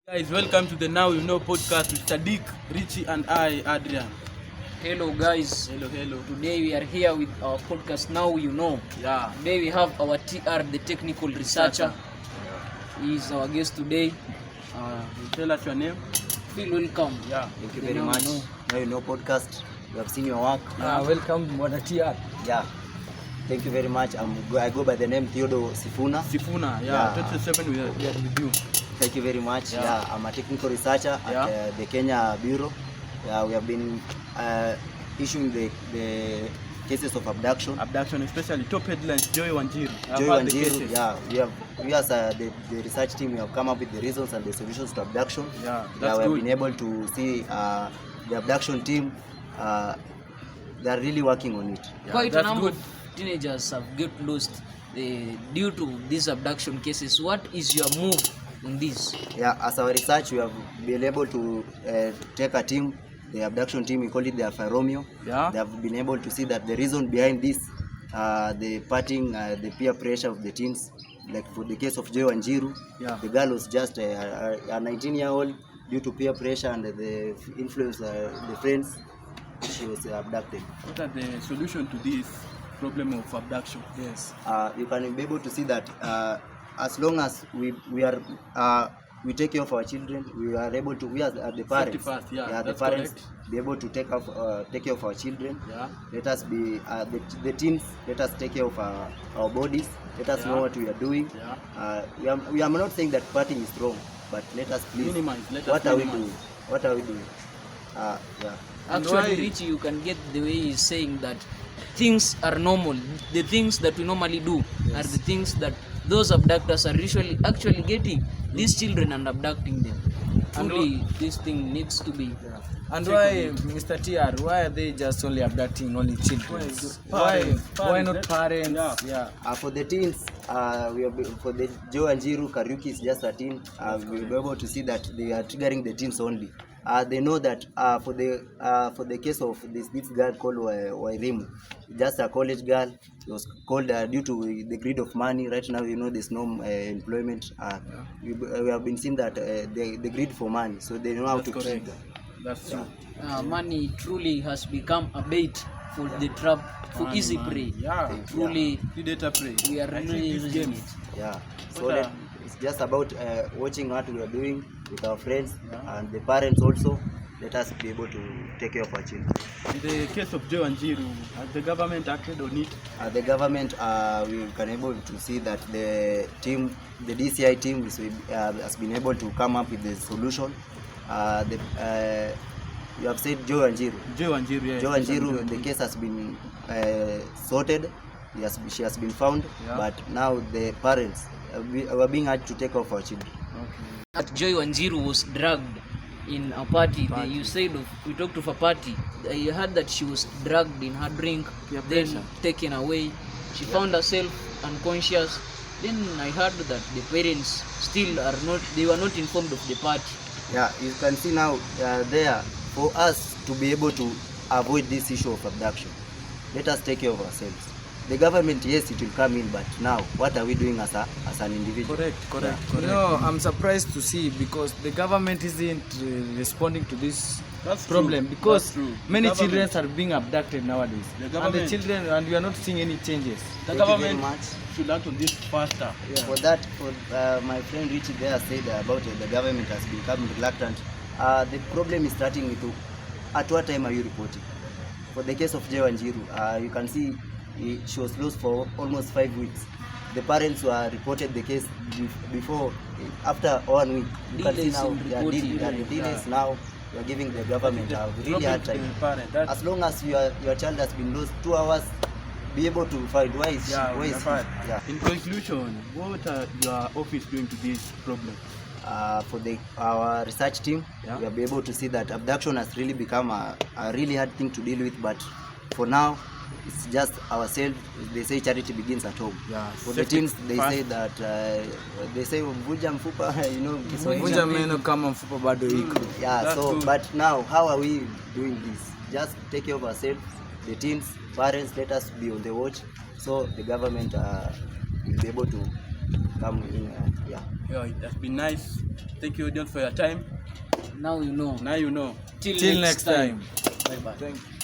Guys, welcome to the Now You Know podcast with Sadiq, Richie and I, Adrian. Hello guys. Hello. Today we are here with our podcast Now You Know. Yeah. Today we have our TR, the technical researcher. He is our guest today. Tell us your name. Feel welcome. Yeah. Thank you very much. Now You Know podcast. We have seen your work. Welcome Bwana TR. Yeah. Thank you very much. I go by the name Theodore Sifuna. Sifuna, yeah. 27 we are with you. Thank you very much. Yeah, I'm a technical researcher at the Kenya Bureau. Yeah, we have been issuing the cases of abduction. Abduction, especially top headlines, Joy Wanjiru. Joy Wanjiru, yeah. We as the research team, we have come up with the reasons and the solutions to abduction. Yeah, that's we good. have been able to see the abduction team, they are really working on it. Yeah, Quite a that's number good. of teenagers have got lost due to these abduction cases. What is your move on this? Yeah, as our research, we have been able to take a team, the abduction team, we call it the Alpha Romeo. Yeah. They have been able to see that the reason behind this, the parting, the peer pressure of the teens, like for the case of Joy Wanjiru, the girl was just a 19-year-old. Due to peer pressure and the influence of the friends, she was abducted. What are the solution to this problem of abduction? Yes. You can be able to see that as long as we take care of our children, we are able to, we as the parents, first, the that's parents correct. be able to take care of our children. Yeah. Let us be the teens. Let us take care of our bodies. Let us know what we are doing. Yeah. We are not saying that partying is wrong, but let us please. Minimize. What are we doing? What are we doing? Yeah. Actually, Richie, you can get the way he's saying that things are normal. The things that we normally do are the things that those abductors are actually getting these children and abducting them. Truly, this thing needs to be. And why, Mr. TR, why are they just only abducting only children? Why not parents? Yeah. For the teens, for the Joy Wanjiru, Kariuki is just a teen. We'll be able to see that they are triggering the teens only. They know that for the case of this girl called Wairimu, just a college girl, it was called due to the greed of money. Right now, there's no employment. We have been seeing that the greed for money, so they know how to trigger. That's true. Money truly has become a bait for the trap, for easy prey. Yeah. Truly, Predator prey. we are really using it. Yeah. So it's just about watching what we are doing with our friends and the parents also. Let us be able to take care of our children. In the case of Joy Wanjiru, has the government acted on it? The government, we can able to see that the DCI team has been able to come up with the solution. You have said Joy Wanjiru. Joy Wanjiru, yeah. Joy Wanjiru, the case has been sorted. She has been found, but now the parents were being asked to take off our children. Okay. That Joy Wanjiru was dragged in a party. You said we talked of a party. You heard that she was dragged in her drink, then taken away. She found herself unconscious. Then I heard that the parents still are not. They were not informed of the party. Yeah, you can see now there for us to be able to avoid this issue of abduction. Let us take care of ourselves. The government, yes, it will come in, but now what are we doing as an individual? Correct. You know, I'm surprised to see because the government isn't responding to this problem because many children are being abducted nowadays. And the children, and we are not seeing any changes. The Thank government you very much. should act on this faster. Yeah. For that, my friend Richie there said about the government has become reluctant. The problem is starting with at what time are you reporting? For the case of Joy Wanjiru, you can see she was lost for almost 5 weeks. The parents were reported the case before, after 1 week. You can see now the delays now. We are giving the government a really hard time. As long as your child has been lost 2 hours, be able to find why is she. In conclusion, what are your office doing to this problem? For our research team, we will be able to see that abduction has really become a really hard thing to deal with, but for now, it's just ourselves. They say charity begins at home. For the teens, they say that they say vuja mfupa, Vunja meno kama mfupa bado iko. Yeah. So, but now, how are we doing this? Just take care of ourselves. The teens, parents, let us be on the watch. So the government will be able to come in. Yeah, it has been nice. Thank you, audience, for your time. Now you know. Now you know. Till Next time. Bye bye. Thank you.